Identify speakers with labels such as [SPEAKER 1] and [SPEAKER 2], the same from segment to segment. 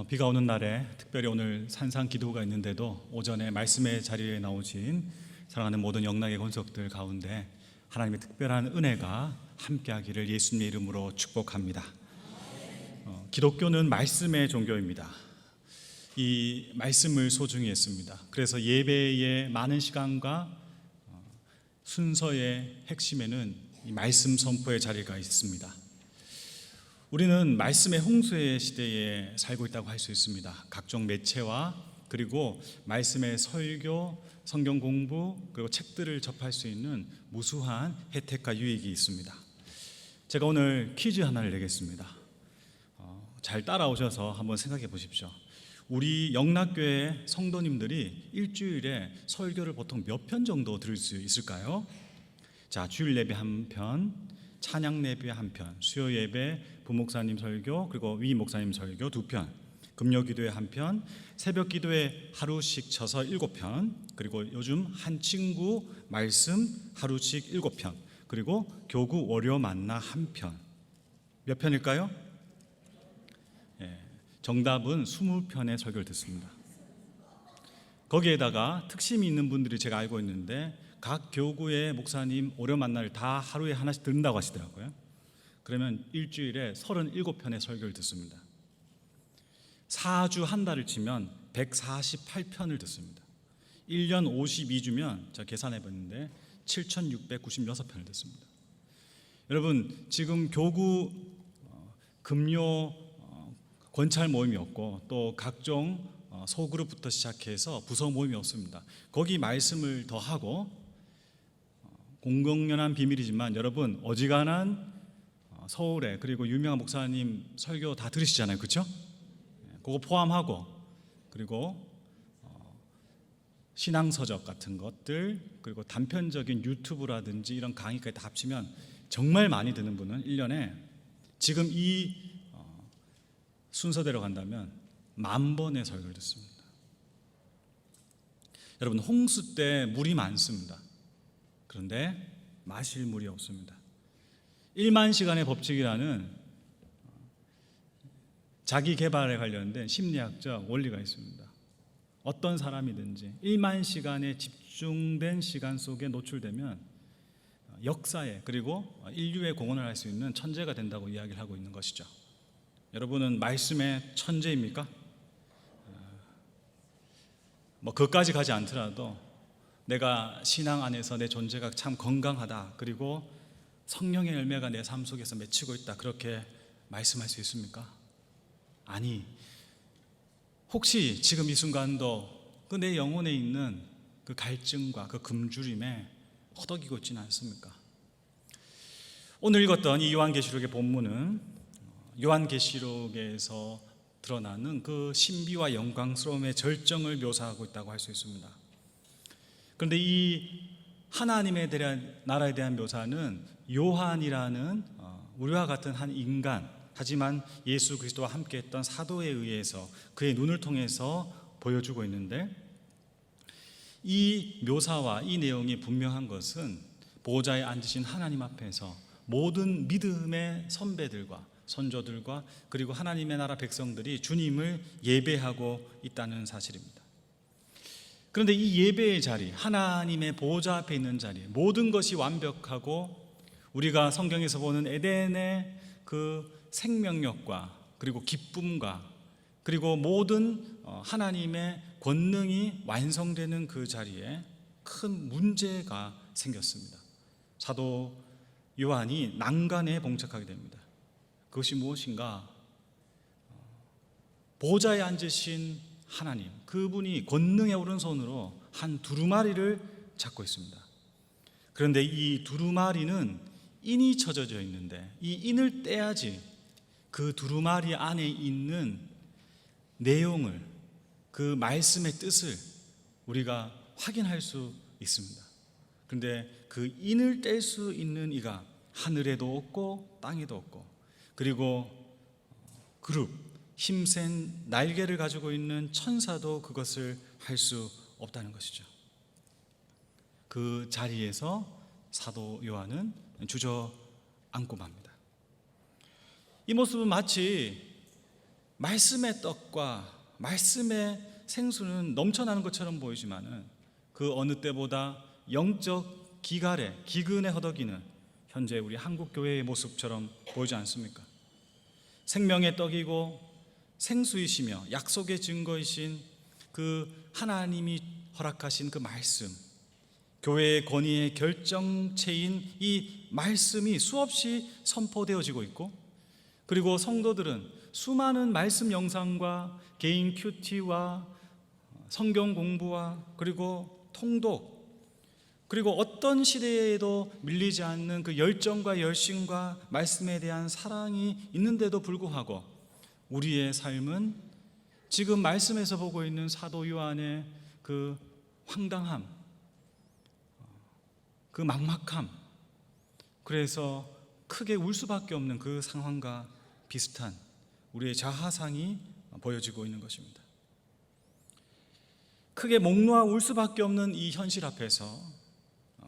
[SPEAKER 1] 비가 오는 날에 특별히 오늘 산상 기도가 있는데도 오전에 말씀의 자리에 나오신 사랑하는 모든 영락의 권속들 가운데 하나님의 특별한 은혜가 함께하기를 예수님의 이름으로 축복합니다. 기독교는 말씀의 종교입니다. 이 말씀을 소중히 했습니다. 그래서 예배의 많은 시간과 순서의 핵심에는 이 말씀 선포의 자리가 있습니다. 우리는 말씀의 홍수의 시대에 살고 있다고 할 수 있습니다. 각종 매체와 그리고 말씀의 설교, 성경 공부, 그리고 책들을 접할 수 있는 무수한 혜택과 유익이 있습니다. 제가 오늘 퀴즈 하나를 내겠습니다. 잘 따라오셔서 한번 생각해 보십시오. 우리 영락교회 성도님들이 일주일에 설교를 보통 몇 편 정도 들을 수 있을까요? 자, 주일 예배 한 편, 찬양 예배 한 편, 수요 예배 부목사님 설교, 그리고 위 목사님 설교 2편, 금요 기도회 한 편, 새벽 기도회 하루씩 쳐서 7편, 그리고 요즘 한 친구 말씀 하루씩 7편, 그리고 교구 월요 만나 한 편. 몇 편일까요? 정답은 20편의 설교를 듣습니다. 거기에다가 특심이 있는 분들이 제가 알고 있는데 각 교구의 목사님 월요 만나를 다 하루에 하나씩 듣는다고 하시더라고요. 그러면 일주일에 37편의 설교를 듣습니다. 4주 한 달을 치면 148편을 듣습니다. 1년 52주면 제가 계산해 봤는데 7696편을 듣습니다. 여러분, 지금 교구 금요 권찰 모임이 없고 또 각종 소그룹부터 시작해서 부서 모임이 없습니다. 거기 말씀을 더하고 공공연한 비밀이지만 여러분 어지간한 서울에 그리고 유명한 목사님 설교 다 들으시잖아요, 그렇죠? 그거 포함하고 그리고 신앙서적 같은 것들 그리고 단편적인 유튜브라든지 이런 강의까지 다 합치면 정말 많이 듣는 분은 1년에 지금 이 순서대로 간다면 10,000번의 설교를 듣습니다. 여러분, 홍수 때 물이 많습니다. 그런데 마실 물이 없습니다. 1만 시간의 법칙이라는 자기 개발에 관련된 심리학적 원리가 있습니다. 어떤 사람이든지 1만 시간의 집중된 시간 속에 노출되면 역사에 그리고 인류에 공헌을 할 수 있는 천재가 된다고 이야기를 하고 있는 것이죠. 여러분은 말씀의 천재입니까? 그것까지 가지 않더라도 내가 신앙 안에서 내 존재가 참 건강하다, 그리고 성령의 열매가 내 삶 속에서 맺히고 있다, 그렇게 말씀할 수 있습니까? 아니, 혹시 지금 이 순간도 그 내 영혼에 있는 그 갈증과 그 굶주림에 허덕이고 있지는 않습니까? 오늘 읽었던 이 요한계시록의 본문은 요한계시록에서 드러나는 그 신비와 영광스러움의 절정을 묘사하고 있다고 할 수 있습니다. 그런데 이 하나님에 대한 나라에 대한 묘사는 요한이라는 우리와 같은 한 인간, 하지만 예수 그리스도와 함께했던 사도에 의해서 그의 눈을 통해서 보여주고 있는데, 이 묘사와 이 내용이 분명한 것은 보호자에 앉으신 하나님 앞에서 모든 믿음의 선배들과 선조들과 그리고 하나님의 나라 백성들이 주님을 예배하고 있다는 사실입니다. 그런데 이 예배의 자리, 하나님의 보호자 앞에 있는 자리, 모든 것이 완벽하고 우리가 성경에서 보는 에덴의 그 생명력과 그리고 기쁨과 그리고 모든 하나님의 권능이 완성되는 그 자리에 큰 문제가 생겼습니다. 사도 요한이 난간에 봉착하게 됩니다. 그것이 무엇인가? 보좌에 앉으신 하나님, 그분이 권능의 오른손으로 한 두루마리를 잡고 있습니다. 그런데 이 두루마리는 인이 쳐져져 있는데 이 인을 떼야지 그 두루마리 안에 있는 내용을, 그 말씀의 뜻을 우리가 확인할 수 있습니다. 그런데 그 인을 뗄 수 있는 이가 하늘에도 없고 땅에도 없고, 그리고 그룹, 힘센 날개를 가지고 있는 천사도 그것을 할 수 없다는 것이죠. 그 자리에서 사도 요한은 주저앉고 맙니다. 이 모습은 마치 말씀의 떡과 말씀의 생수는 넘쳐나는 것처럼 보이지만은 그 어느 때보다 영적 기근에 허덕이는 현재 우리 한국 교회의 모습처럼 보이지 않습니까? 생명의 떡이고 생수이시며 약속의 증거이신 그 하나님이 허락하신 그 말씀, 교회의 권위의 결정체인 이 말씀이 수없이 선포되어지고 있고, 그리고 성도들은 수많은 말씀 영상과 개인 큐티와 성경 공부와 그리고 통독, 그리고 어떤 시대에도 밀리지 않는 그 열정과 열심과 말씀에 대한 사랑이 있는데도 불구하고 우리의 삶은 지금 말씀에서 보고 있는 사도 요한의 그 황당함, 그 막막함, 그래서 크게 울 수밖에 없는 그 상황과 비슷한 우리의 자화상이 보여지고 있는 것입니다. 크게 목 놓아 울 수밖에 없는 이 현실 앞에서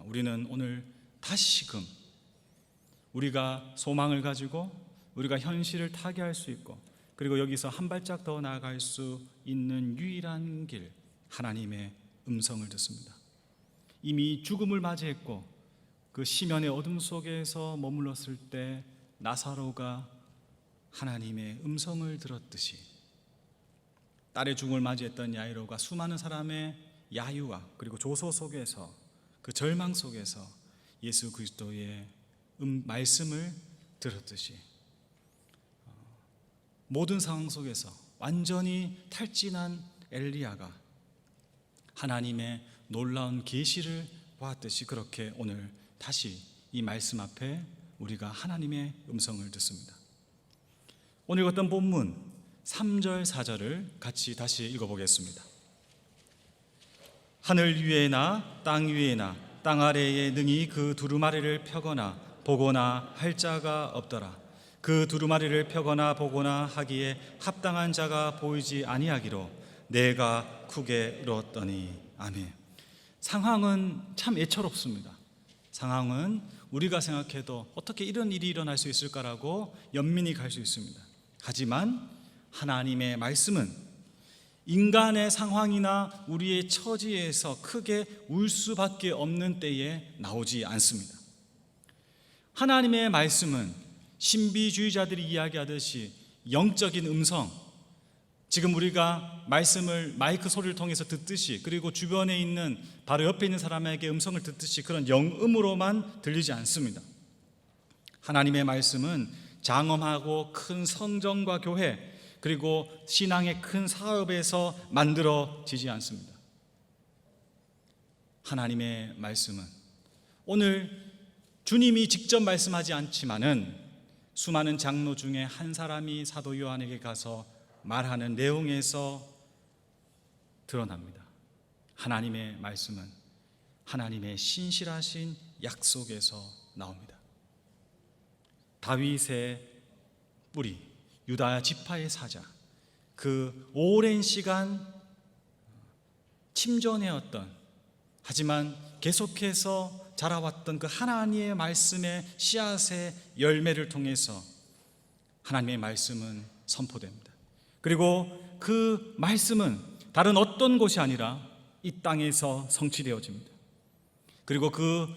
[SPEAKER 1] 우리는 오늘 다시금 우리가 소망을 가지고 우리가 현실을 타개할 수 있고, 그리고 여기서 한 발짝 더 나아갈 수 있는 유일한 길, 하나님의 음성을 듣습니다. 이미 죽음을 맞이했고 그 시면의 어둠 속에서 머물렀을 때 나사로가 하나님의 음성을 들었듯이 딸의 죽음을 맞이했던 야이로가 수많은 사람의 야유와 그리고 조소 속에서, 그 절망 속에서 예수 그리스도의 말씀을 들었듯이 모든 상황 속에서 완전히 탈진한 엘리야가 하나님의 놀라운 계시를 보았듯이, 그렇게 오늘 다시 이 말씀 앞에 우리가 하나님의 음성을 듣습니다. 오늘 읽었던 본문 3절 4절을 같이 다시 읽어보겠습니다. 하늘 위에나 땅 위에나 땅 아래에 능히 그 두루마리를 펴거나 보거나 할 자가 없더라. 그 두루마리를 펴거나 보거나 하기에 합당한 자가 보이지 아니하기로 내가 크게 울었더니. 아멘. 상황은 참 애처롭습니다. 상황은 우리가 생각해도 어떻게 이런 일이 일어날 수 있을까라고 연민이 갈 수 있습니다. 하지만 하나님의 말씀은 인간의 상황이나 우리의 처지에서 크게 울 수밖에 없는 때에 나오지 않습니다. 하나님의 말씀은 신비주의자들이 이야기하듯이 영적인 음성, 지금 우리가 말씀을 마이크 소리를 통해서 듣듯이, 그리고 주변에 있는 바로 옆에 있는 사람에게 음성을 듣듯이 그런 영음으로만 들리지 않습니다. 하나님의 말씀은 장엄하고 큰 성전과 교회, 그리고 신앙의 큰 사업에서 만들어지지 않습니다. 하나님의 말씀은 오늘 주님이 직접 말씀하지 않지만은 수많은 장로 중에 한 사람이 사도 요한에게 가서 말하는 내용에서 드러납니다. 하나님의 말씀은 하나님의 신실하신 약속에서 나옵니다. 다윗의 뿌리, 유다 지파의 사자, 그 오랜 시간 침전해왔던, 하지만 계속해서 자라왔던 그 하나님의 말씀의 씨앗의 열매를 통해서 하나님의 말씀은 선포됩니다. 그리고 그 말씀은 다른 어떤 곳이 아니라 이 땅에서 성취되어집니다. 그리고 그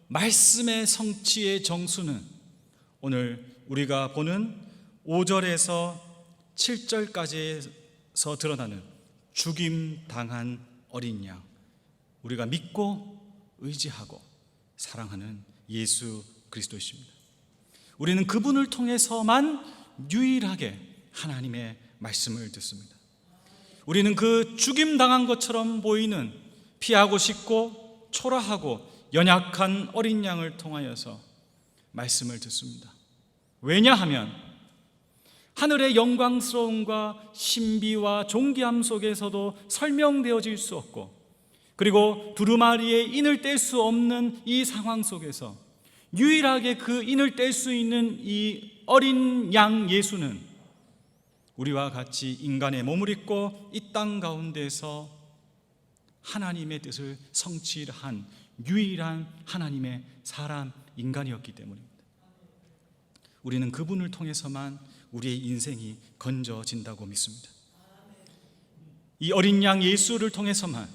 [SPEAKER 1] 말씀의 성취의 정수는 오늘 우리가 보는 5절에서 7절까지에서 드러나는 죽임당한 어린 양, 우리가 믿고 의지하고 사랑하는 예수 그리스도이십니다. 우리는 그분을 통해서만 유일하게 하나님의 말씀을 듣습니다. 우리는 그 죽임당한 것처럼 보이는 피하고 싶고 초라하고 연약한 어린 양을 통하여서 말씀을 듣습니다. 왜냐하면 하늘의 영광스러움과 신비와 존귀함 속에서도 설명되어질 수 없고, 그리고 두루마리의 인을 뗄 수 없는 이 상황 속에서 유일하게 그 인을 뗄 수 있는 이 어린 양 예수는 우리와 같이 인간의 몸을 입고 이 땅 가운데서 하나님의 뜻을 성취한 유일한 하나님의 사람 인간이었기 때문입니다. 우리는 그분을 통해서만 우리의 인생이 건져진다고 믿습니다. 이 어린 양 예수를 통해서만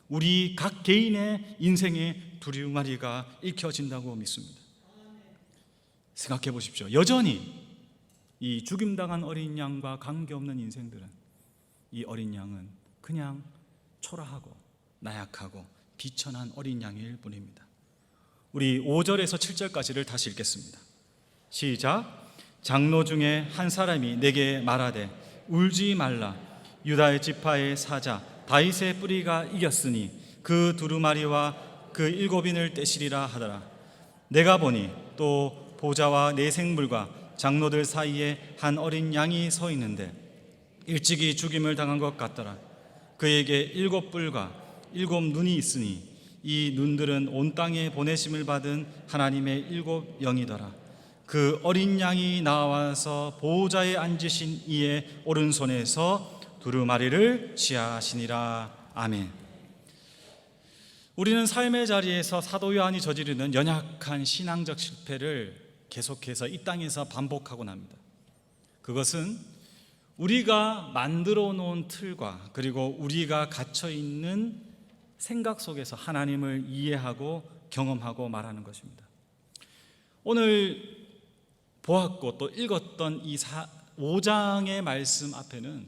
[SPEAKER 1] 우리 각 개인의 인생의 두루마리가 읽혀진다고 믿습니다. 생각해 보십시오. 여전히 이 죽임당한 어린 양과 관계없는 인생들은, 이 어린 양은 그냥 초라하고 나약하고 비천한 어린 양일 뿐입니다. 우리 5절에서 7절까지를 다시 읽겠습니다. 시작. 장로 중에 한 사람이 내게 말하되 울지 말라. 유다의 지파의 사자 다윗의 뿌리가 이겼으니 그 두루마리와 그 7인을 떼시리라 하더라. 내가 보니 또 보좌와 내생물과 장로들 사이에 한 어린 양이 서 있는데 일찍이 죽임을 당한 것 같더라. 그에게 7뿔과 7눈이 있으니 이 눈들은 온 땅에 보내심을 받은 하나님의 7영이더라. 그 어린 양이 나와서 보호자에 앉으신 이의 오른손에서 두루마리를 취하시니라. 아멘. 우리는 삶의 자리에서 사도 요한이 저지르는 연약한 신앙적 실패를 계속해서 이 땅에서 반복하곤 합니다. 그것은 우리가 만들어 놓은 틀과 그리고 우리가 갇혀 있는 생각 속에서 하나님을 이해하고 경험하고 말하는 것입니다. 오늘 보았고 또 읽었던 이 5장의 말씀 앞에는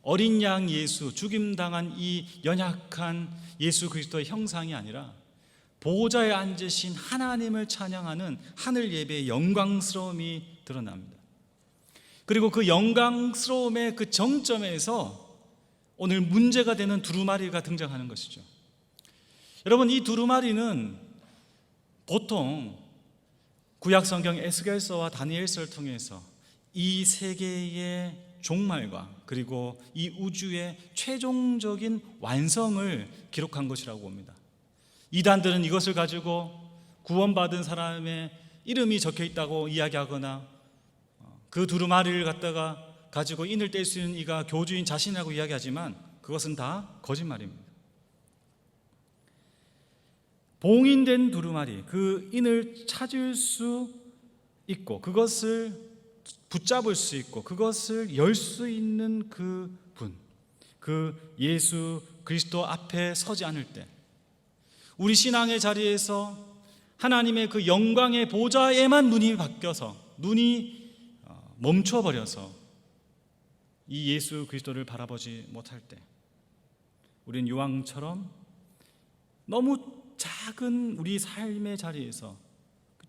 [SPEAKER 1] 어린 양 예수, 죽임당한 이 연약한 예수 그리스도의 형상이 아니라 보호자에 앉으신 하나님을 찬양하는 하늘 예배의 영광스러움이 드러납니다. 그리고 그 영광스러움의 그 정점에서 오늘 문제가 되는 두루마리가 등장하는 것이죠. 여러분, 이 두루마리는 보통 구약 성경 에스겔서와 다니엘서를 통해서 이 세계의 종말과 그리고 이 우주의 최종적인 완성을 기록한 것이라고 봅니다. 이단들은 이것을 가지고 구원받은 사람의 이름이 적혀 있다고 이야기하거나 그 두루마리를 갖다가 가지고 인을 뗄 수 있는 이가 교주인 자신이라고 이야기하지만 그것은 다 거짓말입니다. 봉인된 두루마리, 그 인을 찾을 수 있고 그것을 붙잡을 수 있고 그것을 열 수 있는 그 분, 그 예수 그리스도 앞에 서지 않을 때 우리 신앙의 자리에서 하나님의 그 영광의 보좌에만 눈이 바뀌어서 눈이 멈춰버려서 이 예수 그리스도를 바라보지 못할 때 우리는 요한처럼 너무 작은 우리 삶의 자리에서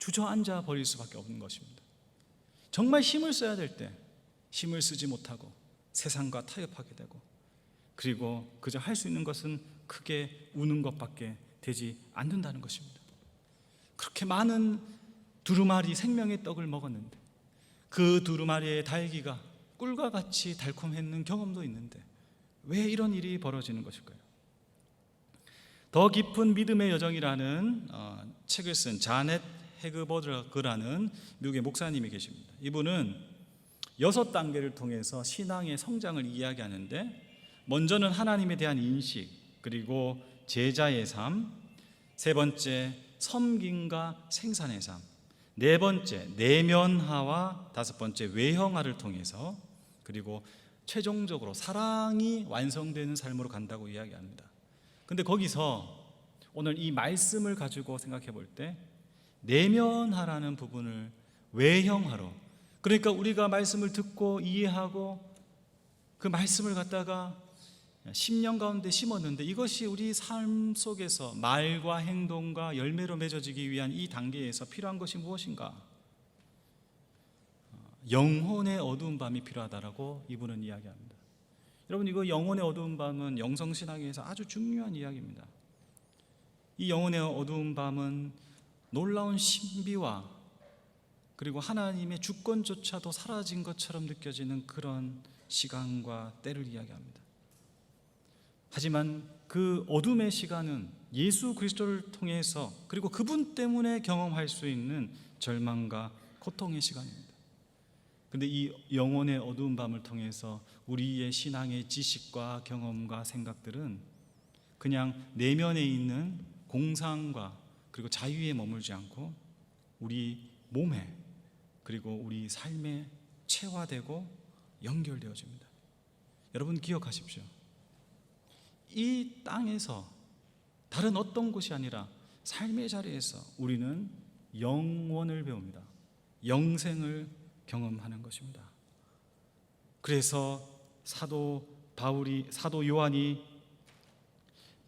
[SPEAKER 1] 주저앉아 버릴 수밖에 없는 것입니다. 정말 힘을 써야 될 때 힘을 쓰지 못하고 세상과 타협하게 되고 그리고 그저 할 수 있는 것은 크게 우는 것밖에 되지 않는다는 것입니다. 그렇게 많은 두루마리 생명의 떡을 먹었는데 그 두루마리의 달기가 꿀과 같이 달콤했는 경험도 있는데 왜 이런 일이 벌어지는 것일까요? 더 깊은 믿음의 여정이라는 책을 쓴 자넷 헤그버드라는 미국의 목사님이 계십니다. 이분은 6단계를 통해서 신앙의 성장을 이야기하는데 먼저는 하나님에 대한 인식, 그리고 제자의 삶, 세 번째 섬김과 생산의 삶, 네 번째 내면화와 다섯 번째 외형화를 통해서 그리고 최종적으로 사랑이 완성되는 삶으로 간다고 이야기합니다. 근데 거기서 오늘 이 말씀을 가지고 생각해 볼 때 내면화라는 부분을 외형화로, 그러니까 우리가 말씀을 듣고 이해하고 그 말씀을 갖다가 10년 가운데 심었는데 이것이 우리 삶 속에서 말과 행동과 열매로 맺어지기 위한 이 단계에서 필요한 것이 무엇인가? 영혼의 어두운 밤이 필요하다라고 이분은 이야기합니다. 여러분, 이거 영혼의 어두운 밤은 영성신학에서 아주 중요한 이야기입니다. 이 영혼의 어두운 밤은 놀라운 신비와 그리고 하나님의 주권조차도 사라진 것처럼 느껴지는 그런 시간과 때를 이야기합니다. 하지만 그 어둠의 시간은 예수 그리스도를 통해서 그리고 그분 때문에 경험할 수 있는 절망과 고통의 시간입니다. 그런데 이 영혼의 어두운 밤을 통해서 우리의 신앙의 지식과 경험과 생각들은 그냥 내면에 있는 공상과 그리고 자유에 머물지 않고 우리 몸에 그리고 우리 삶에 체화되고 연결되어집니다. 여러분 기억하십시오. 이 땅에서 다른 어떤 곳이 아니라 삶의 자리에서 우리는 영원을 배웁니다. 영생을 경험하는 것입니다. 그래서 사도 요한이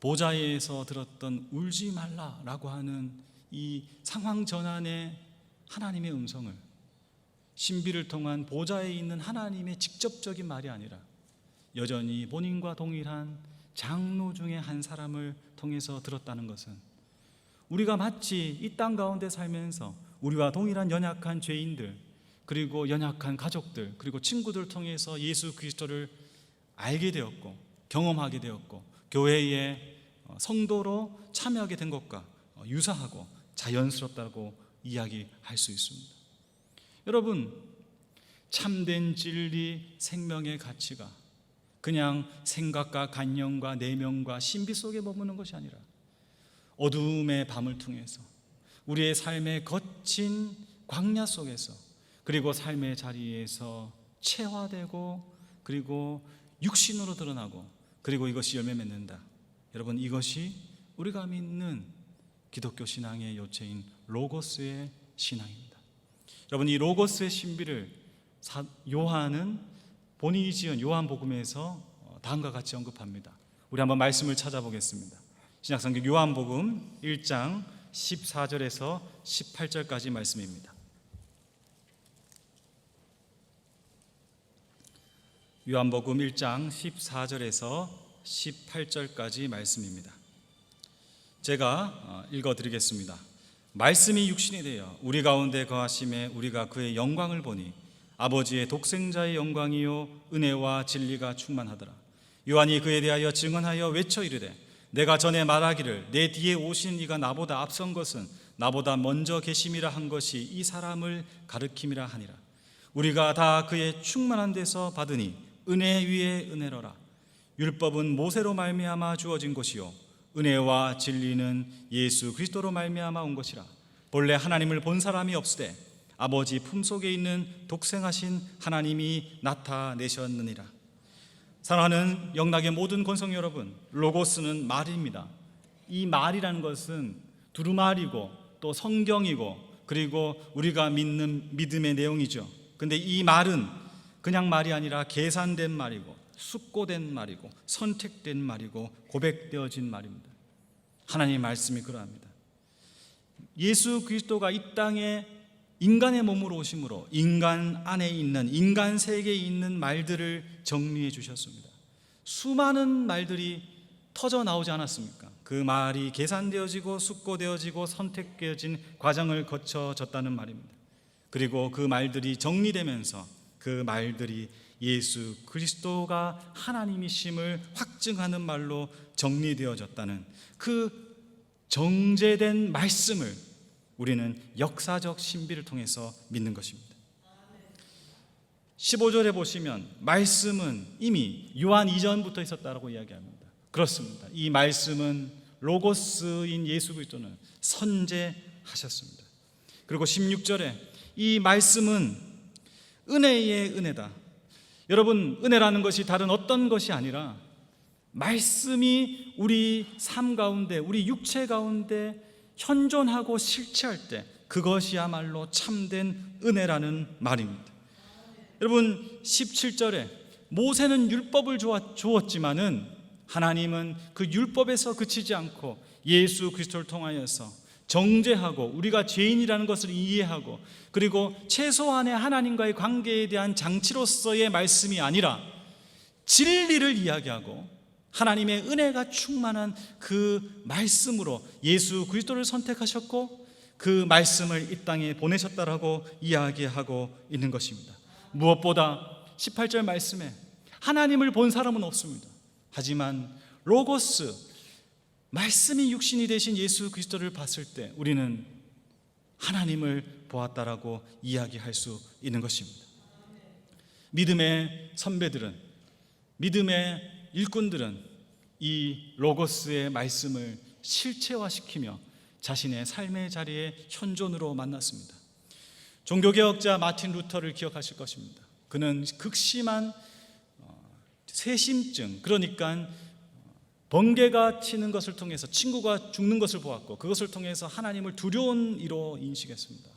[SPEAKER 1] 보좌에서 들었던 울지 말라라고 하는 이 상황 전환의 하나님의 음성을 신비를 통한 보좌에 있는 하나님의 직접적인 말이 아니라 여전히 본인과 동일한 장로 중에 한 사람을 통해서 들었다는 것은 우리가 마치 이 땅 가운데 살면서 우리와 동일한 연약한 죄인들, 그리고 연약한 가족들, 그리고 친구들을 통해서 예수 그리스도를 알게 되었고 경험하게 되었고 교회의 성도로 참여하게 된 것과 유사하고 자연스럽다고 이야기할 수 있습니다. 여러분, 참된 진리, 생명의 가치가 그냥 생각과 관념과 내면과 신비 속에 머무는 것이 아니라 어두움의 밤을 통해서 우리의 삶의 거친 광야 속에서 그리고 삶의 자리에서 체화되고 그리고 육신으로 드러나고 그리고 이것이 열매 맺는다. 여러분, 이것이 우리가 믿는 기독교 신앙의 요체인 로고스의 신앙입니다. 여러분, 이 로고스의 신비를 요한은 본인이 지은 요한복음에서 다음과 같이 언급합니다. 우리 한번 말씀을 찾아보겠습니다. 신약성경 요한복음 1장 14절에서 18절까지 말씀입니다. 요한복음 1장 14절에서 18절까지 말씀입니다. 제가 읽어드리겠습니다. 말씀이 육신이 되어 우리 가운데 거하심에 우리가 그의 영광을 보니 아버지의 독생자의 영광이요 은혜와 진리가 충만하더라. 요한이 그에 대하여 증언하여 외쳐 이르되 내가 전에 말하기를 내 뒤에 오신 이가 나보다 앞선 것은 나보다 먼저 계심이라 한 것이 이 사람을 가르킴이라 하니라. 우리가 다 그의 충만한 데서 받으니 은혜 위에 은혜로라. 율법은 모세로 말미암아 주어진 것이요 은혜와 진리는 예수 그리스도로 말미암아 온 것이라. 본래 하나님을 본 사람이 없으되 아버지 품속에 있는 독생하신 하나님이 나타내셨느니라. 사랑하는 영락의 모든 권성 여러분, 로고스는 말입니다. 이 말이라는 것은 두루마리고 또 성경이고 그리고 우리가 믿는 믿음의 내용이죠. 근데 이 말은 그냥 말이 아니라 계산된 말이고 숙고된 말이고 선택된 말이고 고백되어진 말입니다. 하나님의 말씀이 그러합니다. 예수 그리스도가 이 땅에 인간의 몸으로 오심으로 인간 안에 있는 인간 세계에 있는 말들을 정리해 주셨습니다. 수많은 말들이 터져 나오지 않았습니까? 그 말이 계산되어지고 숙고되어지고 선택되어진 과정을 거쳐졌다는 말입니다. 그리고 그 말들이 정리되면서 그 말들이 예수 그리스도가 하나님이심을 확증하는 말로 정리되어졌다는 그 정제된 말씀을 우리는 역사적 신비를 통해서 믿는 것입니다. 15절에 보시면 말씀은 이미 요한 이전부터 있었다고 이야기합니다. 그렇습니다. 이 말씀은 로고스인 예수 그리스도는 선제하셨습니다. 그리고 16절에 이 말씀은 은혜의 은혜다. 여러분, 은혜라는 것이 다른 어떤 것이 아니라 말씀이 우리 삶 가운데, 우리 육체 가운데 현존하고 실체할 때 그것이야말로 참된 은혜라는 말입니다. 여러분, 17절에 모세는 율법을 주었지만은 하나님은 그 율법에서 그치지 않고 예수 그리스도를 통하여서 정죄하고 우리가 죄인이라는 것을 이해하고 그리고 최소한의 하나님과의 관계에 대한 장치로서의 말씀이 아니라 진리를 이야기하고 하나님의 은혜가 충만한 그 말씀으로 예수 그리스도를 선택하셨고 그 말씀을 이 땅에 보내셨다라고 이야기하고 있는 것입니다. 무엇보다 18절 말씀에 하나님을 본 사람은 없습니다. 하지만 로고스, 말씀이 육신이 되신 예수 그리스도를 봤을 때 우리는 하나님을 보았다라고 이야기할 수 있는 것입니다. 믿음의 선배들은, 믿음의 일꾼들은 이 로고스의 말씀을 실체화시키며 자신의 삶의 자리에 현존으로 만났습니다. 종교개혁자 마틴 루터를 기억하실 것입니다. 그는 극심한 세심증, 그러니까 번개가 치는 것을 통해서 친구가 죽는 것을 보았고 그것을 통해서 하나님을 두려운 이로 인식했습니다.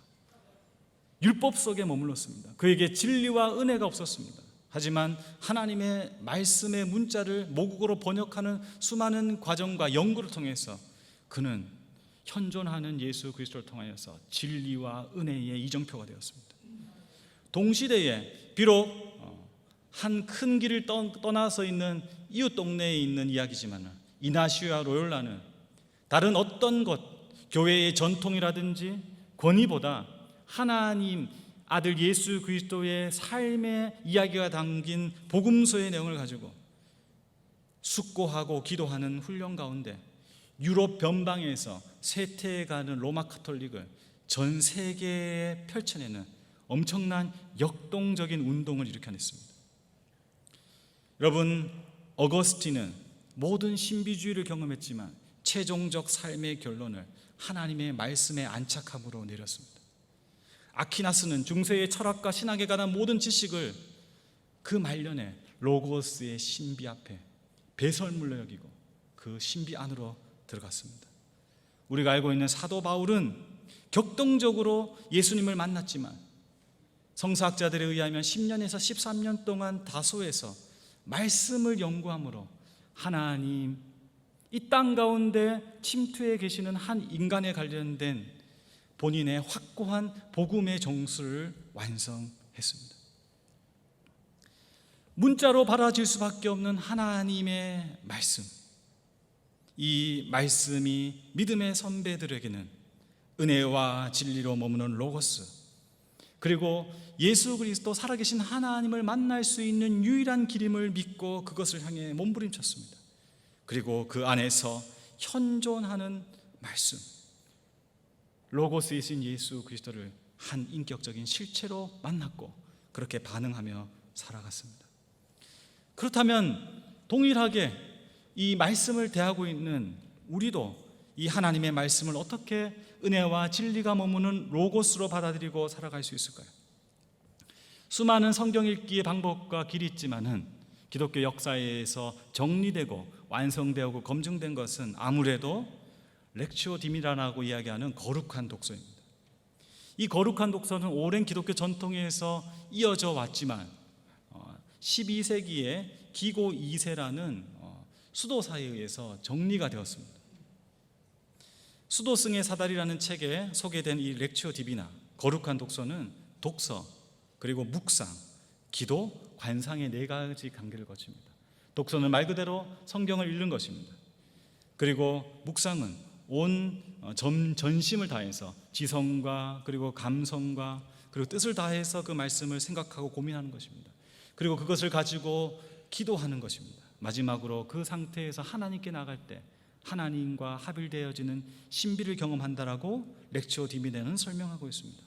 [SPEAKER 1] 율법 속에 머물렀습니다. 그에게 진리와 은혜가 없었습니다. 하지만 하나님의 말씀의 문자를 모국어로 번역하는 수많은 과정과 연구를 통해서 그는 현존하는 예수 그리스도를 통하여서 진리와 은혜의 이정표가 되었습니다. 동시대에 비록 한 큰 길을 떠나서 있는 이웃 동네에 있는 이야기지만 이나시오와 로욜라는 다른 어떤 것, 교회의 전통이라든지 권위보다 하나님 아들 예수 그리스도의 삶의 이야기가 담긴 복음서의 내용을 가지고 숙고하고 기도하는 훈련 가운데 유럽 변방에서 쇠퇴해가는 로마 카톨릭을 전 세계에 펼쳐내는 엄청난 역동적인 운동을 일으켜냈습니다. 여러분, 어거스틴은 모든 신비주의를 경험했지만 최종적 삶의 결론을 하나님의 말씀에 안착함으로 내렸습니다. 아퀴나스는 중세의 철학과 신학에 관한 모든 지식을 그 말년에 로고스의 신비 앞에 배설물로 여기고 그 신비 안으로 들어갔습니다. 우리가 알고 있는 사도 바울은 격동적으로 예수님을 만났지만 성서학자들에 의하면 10년에서 13년 동안 다소에서 말씀을 연구함으로 하나님, 이 땅 가운데 침투해 계시는 한 인간에 관련된 본인의 확고한 복음의 정수를 완성했습니다. 문자로 받아질 수밖에 없는 하나님의 말씀, 이 말씀이 믿음의 선배들에게는 은혜와 진리로 머무는 로고스, 그리고 예수 그리스도 살아계신 하나님을 만날 수 있는 유일한 길임을 믿고 그것을 향해 몸부림쳤습니다. 그리고 그 안에서 현존하는 말씀, 로고스이신 예수 그리스도를 한 인격적인 실체로 만났고 그렇게 반응하며 살아갔습니다. 그렇다면 동일하게 이 말씀을 대하고 있는 우리도 이 하나님의 말씀을 어떻게 은혜와 진리가 머무는 로고스로 받아들이고 살아갈 수 있을까요? 수많은 성경 읽기의 방법과 길이 있지만은 기독교 역사에서 정리되고 완성되고 검증된 것은 아무래도 렉치오 디미나라고 이야기하는 거룩한 독서입니다. 이 거룩한 독서는 오랜 기독교 전통에서 이어져 왔지만 12세기에 기고 2세라는 수도사에 의해서 정리가 되었습니다. 수도승의 사다리라는 책에 소개된 이 렉치오 디비나, 거룩한 독서는 독서, 그리고 묵상, 기도, 관상의 4가지 단계를 거칩니다. 독서는 말 그대로 성경을 읽는 것입니다. 그리고 묵상은 온 전심을 다해서 지성과 그리고 감성과 그리고 뜻을 다해서 그 말씀을 생각하고 고민하는 것입니다. 그리고 그것을 가지고 기도하는 것입니다. 마지막으로 그 상태에서 하나님께 나갈 때 하나님과 합일되어지는 신비를 경험한다라고 렉치오 디미네는 설명하고 있습니다.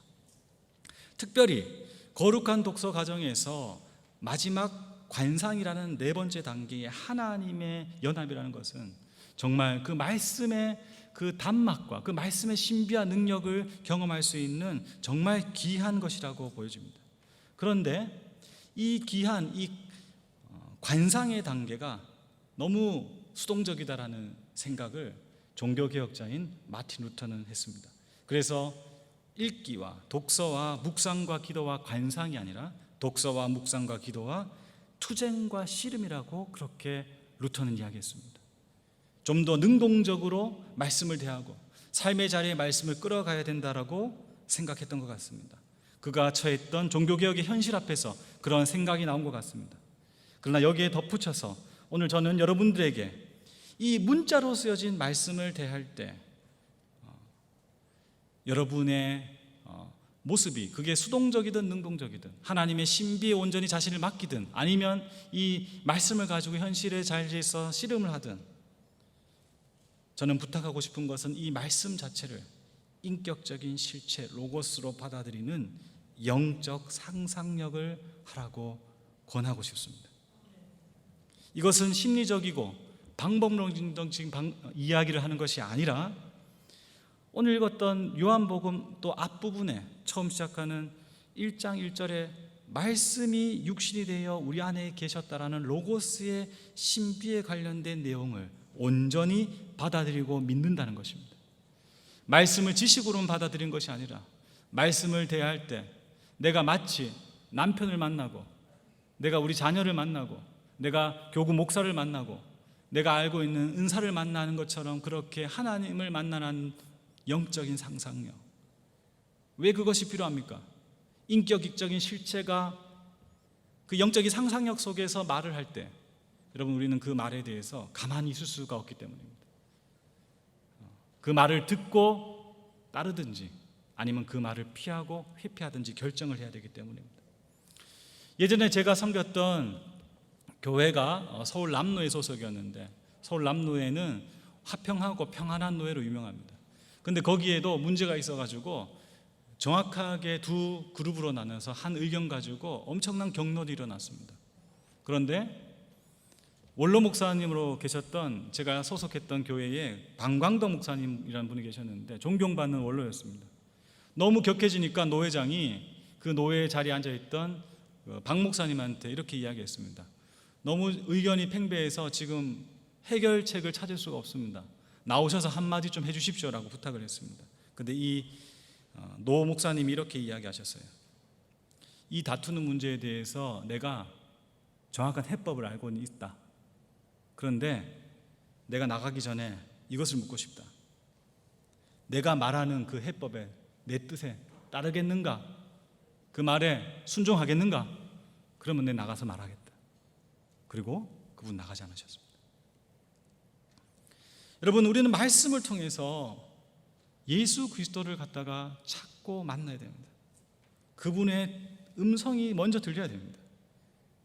[SPEAKER 1] 특별히 거룩한 독서 과정에서 마지막 관상이라는 4번째 단계의 하나님의 연합이라는 것은 정말 그 말씀의 그 단막과 그 말씀의 신비와 능력을 경험할 수 있는 정말 귀한 것이라고 보여집니다. 그런데 이 귀한 이 관상의 단계가 너무 수동적이다라는 생각을 종교개혁자인 마틴 루터는 했습니다. 그래서 읽기와 독서와 묵상과 기도와 관상이 아니라 독서와 묵상과 기도와 투쟁과 씨름이라고 그렇게 루터는 이야기했습니다. 좀 더 능동적으로 말씀을 대하고 삶의 자리에 말씀을 끌어가야 된다라고 생각했던 것 같습니다. 그가 처했던 종교개혁의 현실 앞에서 그런 생각이 나온 것 같습니다. 그러나 여기에 덧붙여서 오늘 저는 여러분들에게 이 문자로 쓰여진 말씀을 대할 때 여러분의 모습이 그게 수동적이든 능동적이든 하나님의 신비에 온전히 자신을 맡기든 아니면 이 말씀을 가지고 현실의 자리에서 씨름을 하든 저는 부탁하고 싶은 것은 이 말씀 자체를 인격적인 실체 로고스로 받아들이는 영적 상상력을 하라고 권하고 싶습니다. 이것은 심리적이고 방법론적인 이야기를 하는 것이 아니라 오늘 읽었던 요한복음 또 앞부분에 처음 시작하는 1장 1절에 말씀이 육신이 되어 우리 안에 계셨다라는 로고스의 신비에 관련된 내용을 온전히 받아들이고 믿는다는 것입니다. 말씀을 지식으로만 받아들인 것이 아니라 말씀을 대할 때 내가 마치 남편을 만나고, 내가 우리 자녀를 만나고, 내가 교구 목사를 만나고, 내가 알고 있는 은사를 만나는 것처럼 그렇게 하나님을 만나는 영적인 상상력. 왜 그것이 필요합니까? 인격적인 실체가 그 영적인 상상력 속에서 말을 할 때, 여러분, 우리는 그 말에 대해서 가만히 있을 수가 없기 때문입니다. 그 말을 듣고 따르든지 아니면 그 말을 피하고 회피하든지 결정을 해야 되기 때문입니다. 예전에 제가 섬겼던 교회가 서울 남로의 소속이었는데, 서울 남로에는 화평하고 평안한 노예로 유명합니다. 근데 거기에도 문제가 있어가지고 정확하게 두 그룹으로 나눠서 한 의견 가지고 엄청난 경론이 일어났습니다. 그런데 원로 목사님으로 계셨던, 제가 소속했던 교회에 방광덕 목사님이라는 분이 계셨는데 존경받는 원로였습니다. 너무 격해지니까 노회장이 그 노회 자리에 앉아있던 박 목사님한테 이렇게 이야기했습니다. 너무 의견이 팽배해서 지금 해결책을 찾을 수가 없습니다. 나오셔서 한마디 좀 해주십시오라고 부탁을 했습니다. 그런데 이 노 목사님이 이렇게 이야기하셨어요. 이 다투는 문제에 대해서 내가 정확한 해법을 알고는 있다. 그런데 내가 나가기 전에 이것을 묻고 싶다. 내가 말하는 그 해법에 내 뜻에 따르겠는가? 그 말에 순종하겠는가? 그러면 내 나가서 말하겠다. 그리고 그분 나가지 않으셨습니다. 여러분, 우리는 말씀을 통해서 예수 그리스도를 갖다가 찾고 만나야 됩니다. 그분의 음성이 먼저 들려야 됩니다.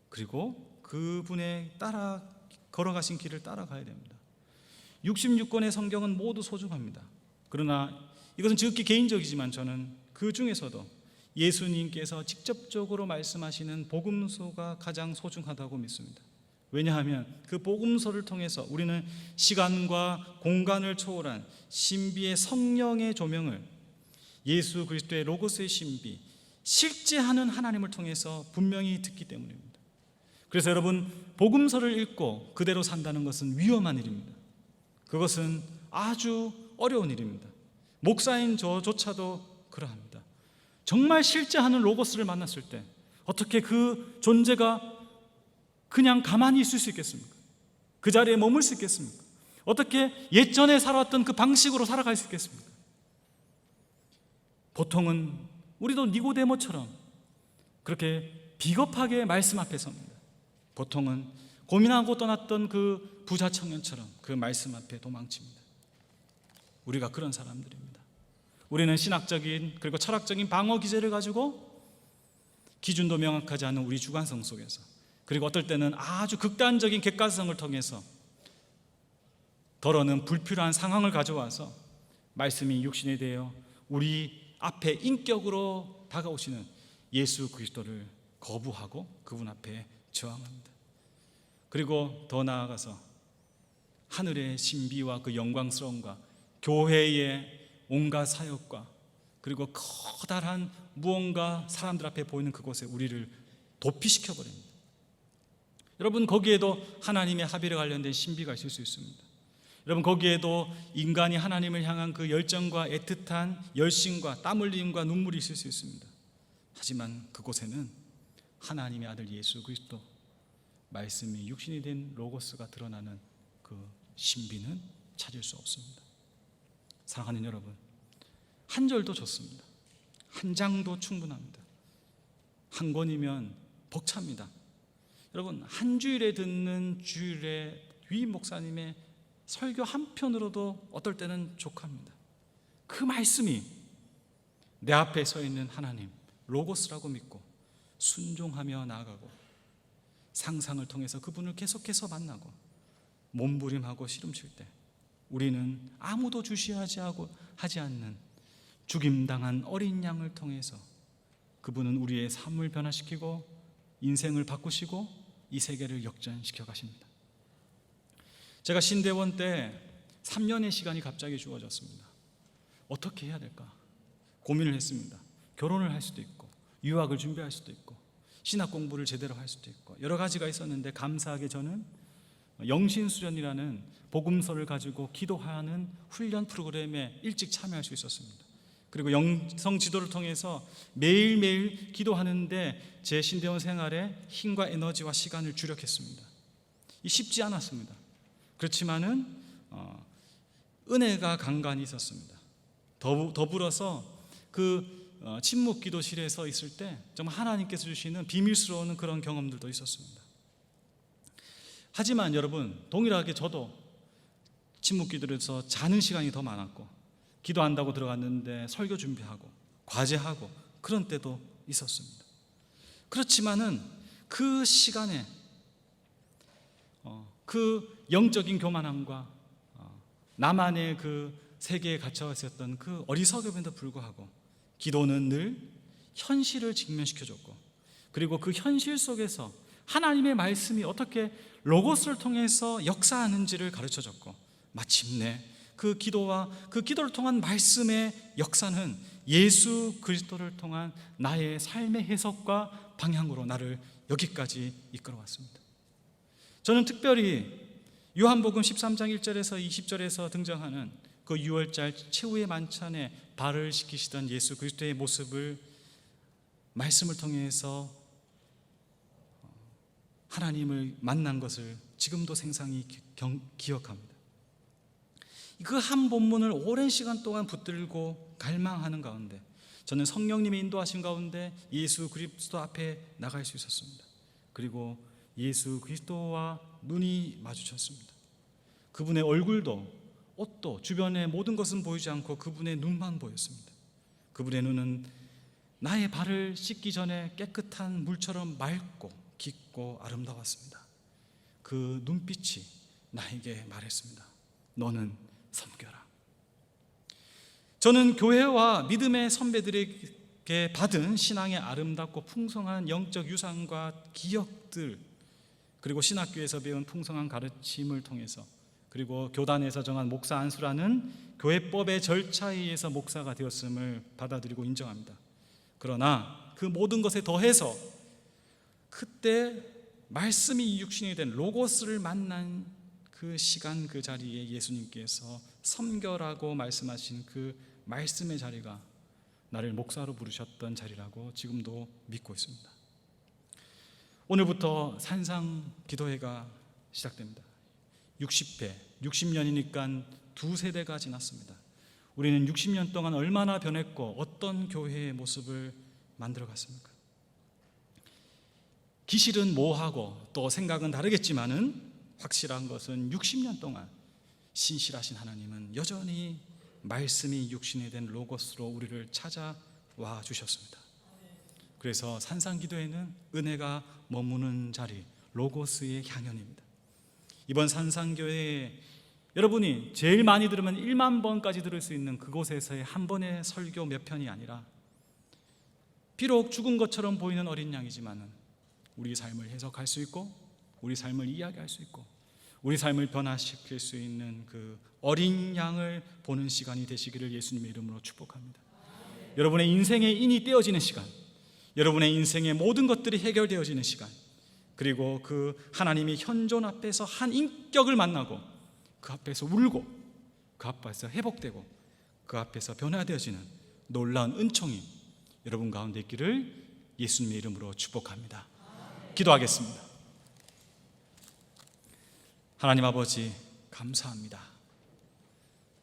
[SPEAKER 1] 그리고 그분의 따라 걸어가신 길을 따라가야 됩니다. 66권의 성경은 모두 소중합니다. 그러나 이것은 지극히 개인적이지만 저는 그 중에서도 예수님께서 직접적으로 말씀하시는 복음서가 가장 소중하다고 믿습니다. 왜냐하면 그 복음서를 통해서 우리는 시간과 공간을 초월한 신비의 성령의 조명을, 예수 그리스도의 로고스의 신비, 실제하는 하나님을 통해서 분명히 듣기 때문입니다. 그래서 여러분, 복음서를 읽고 그대로 산다는 것은 위험한 일입니다. 그것은 아주 어려운 일입니다. 목사인 저조차도 그러합니다. 정말 실제하는 로고스를 만났을 때 어떻게 그 존재가 그냥 가만히 있을 수 있겠습니까? 그 자리에 머물 수 있겠습니까? 어떻게 예전에 살아왔던 그 방식으로 살아갈 수 있겠습니까? 보통은 우리도 니고데모처럼 그렇게 비겁하게 말씀 앞에 섭니다. 보통은 고민하고 떠났던 그 부자 청년처럼 그 말씀 앞에 도망칩니다. 우리가 그런 사람들입니다. 우리는 신학적인 그리고 철학적인 방어 기제를 가지고 기준도 명확하지 않은 우리 주관성 속에서, 그리고 어떨 때는 아주 극단적인 객관성을 통해서 더러는 불필요한 상황을 가져와서 말씀이 육신이 되어 우리 앞에 인격으로 다가오시는 예수 그리스도를 거부하고 그분 앞에 저항합니다. 그리고 더 나아가서 하늘의 신비와 그 영광스러움과 교회의 온갖 사역과 그리고 커다란 무언가 사람들 앞에 보이는 그곳에 우리를 도피시켜버립니다. 여러분, 거기에도 하나님의 합의에 관련된 신비가 있을 수 있습니다. 여러분, 거기에도 인간이 하나님을 향한 그 열정과 애틋한 열심과 땀 흘림과 눈물이 있을 수 있습니다. 하지만 그곳에는 하나님의 아들 예수 그리스도, 말씀이 육신이 된 로고스가 드러나는 그 신비는 찾을 수 없습니다. 사랑하는 여러분, 한 절도 좋습니다. 한 장도 충분합니다. 한 권이면 벅찹니다. 여러분, 한 주일에 듣는 주일에 위 목사님의 설교 한 편으로도 어떨 때는 족합니다. 그 말씀이 내 앞에 서 있는 하나님 로고스라고 믿고 순종하며 나아가고 상상을 통해서 그분을 계속해서 만나고 몸부림하고 씨름칠 때 우리는 아무도 주시하지 않는 죽임당한 어린 양을 통해서 그분은 우리의 삶을 변화시키고 인생을 바꾸시고 이 세계를 역전시켜 가십니다. 제가 신대원 때 3년의 시간이 갑자기 주어졌습니다. 어떻게 해야 될까 고민을 했습니다. 결혼을 할 수도 있고 유학을 준비할 수도 있고 신학 공부를 제대로 할 수도 있고 여러 가지가 있었는데 감사하게 저는 영신수련이라는 복음서를 가지고 기도하는 훈련 프로그램에 일찍 참여할 수 있었습니다. 그리고 영성 지도를 통해서 매일매일 기도하는데 제 신대원 생활에 힘과 에너지와 시간을 주력했습니다. 쉽지 않았습니다. 그렇지만은 은혜가 간간히 있었습니다. 더불어서 그 침묵 기도실에서 있을 때 정말 하나님께서 주시는 비밀스러운 그런 경험들도 있었습니다. 하지만 여러분, 동일하게 저도 침묵 기도에서 자는 시간이 더 많았고 기도한다고 들어갔는데 설교 준비하고 과제하고 그런 때도 있었습니다. 그렇지만은 그 시간에 그 영적인 교만함과 나만의 그 세계에 갇혀 있었던 그 어리석음에도 불구하고 기도는 늘 현실을 직면시켜줬고 그리고 그 현실 속에서 하나님의 말씀이 어떻게 로고스를 통해서 역사하는지를 가르쳐줬고 마침내 그 기도와 그 기도를 통한 말씀의 역사는 예수 그리스도를 통한 나의 삶의 해석과 방향으로 나를 여기까지 이끌어왔습니다. 저는 특별히 요한복음 13장 1절에서 20절에서 등장하는 그 6월절 최후의 만찬에 발을 씻기시던 예수 그리스도의 모습을 말씀을 통해서 하나님을 만난 것을 지금도 생생히 기억합니다. 그 한 본문을 오랜 시간 동안 붙들고 갈망하는 가운데 저는 성령님의 인도하신 가운데 예수 그리스도 앞에 나갈 수 있었습니다. 그리고 예수 그리스도와 눈이 마주쳤습니다. 그분의 얼굴도 옷도 주변의 모든 것은 보이지 않고 그분의 눈만 보였습니다. 그분의 눈은 나의 발을 씻기 전에 깨끗한 물처럼 맑고 깊고 아름다웠습니다. 그 눈빛이 나에게 말했습니다. 너는 섬겨라. 저는 교회와 믿음의 선배들에게 받은 신앙의 아름답고 풍성한 영적 유산과 기억들, 그리고 신학교에서 배운 풍성한 가르침을 통해서, 그리고 교단에서 정한 목사 안수라는 교회법의 절차에 의해서 목사가 되었음을 받아들이고 인정합니다. 그러나 그 모든 것에 더해서 그때 말씀이 육신이 된 로고스를 만난 그 시간, 그 자리에 예수님께서 섬겨라고 말씀하신 그 말씀의 자리가 나를 목사로 부르셨던 자리라고 지금도 믿고 있습니다. 오늘부터 산상 기도회가 시작됩니다. 60회, 60년이니까 두 세대가 지났습니다. 우리는 60년 동안 얼마나 변했고 어떤 교회의 모습을 만들어갔습니까? 기실은 뭐하고 또 생각은 다르겠지만은 확실한 것은 60년 동안 신실하신 하나님은 여전히 말씀이 육신이 된 로고스로 우리를 찾아와 주셨습니다. 그래서 산상기도회는 은혜가 머무는 자리, 로고스의 향연입니다. 이번 산상교회에 여러분이 제일 많이 들으면 1만 번까지 들을 수 있는 그곳에서의 한 번의 설교 몇 편이 아니라 비록 죽은 것처럼 보이는 어린 양이지만 우리 삶을 해석할 수 있고 우리 삶을 이야기할 수 있고 우리 삶을 변화시킬 수 있는 그 어린 양을 보는 시간이 되시기를 예수님의 이름으로 축복합니다. 여러분의 인생의 인이 떼어지는 시간, 여러분의 인생의 모든 것들이 해결되어지는 시간, 그리고 그 하나님의 현존 앞에서 한 인격을 만나고 그 앞에서 울고 그 앞에서 회복되고 그 앞에서 변화되어지는 놀라운 은총이 여러분 가운데 있기를 예수님의 이름으로 축복합니다. 기도하겠습니다. 하나님 아버지, 감사합니다.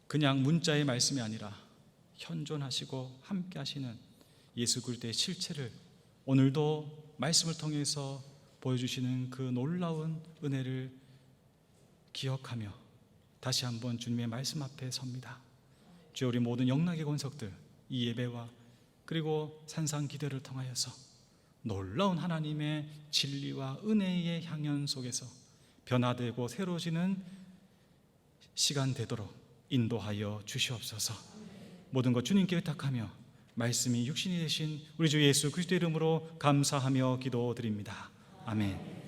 [SPEAKER 1] 그냥 문자의 말씀이 아니라 현존하시고 함께 하시는 예수 그리스도의 실체를 오늘도 말씀을 통해서 보여주시는 그 놀라운 은혜를 기억하며 다시 한번 주님의 말씀 앞에 섭니다. 주여, 우리 모든 영락의 권석들 이 예배와 그리고 산상 기도를 통하여서 놀라운 하나님의 진리와 은혜의 향연 속에서 변화되고 새로워지는 시간 되도록 인도하여 주시옵소서. 모든 것 주님께 의탁하며 말씀이 육신이 되신 우리 주 예수 그리스도의 이름으로 감사하며 기도드립니다. 아멘.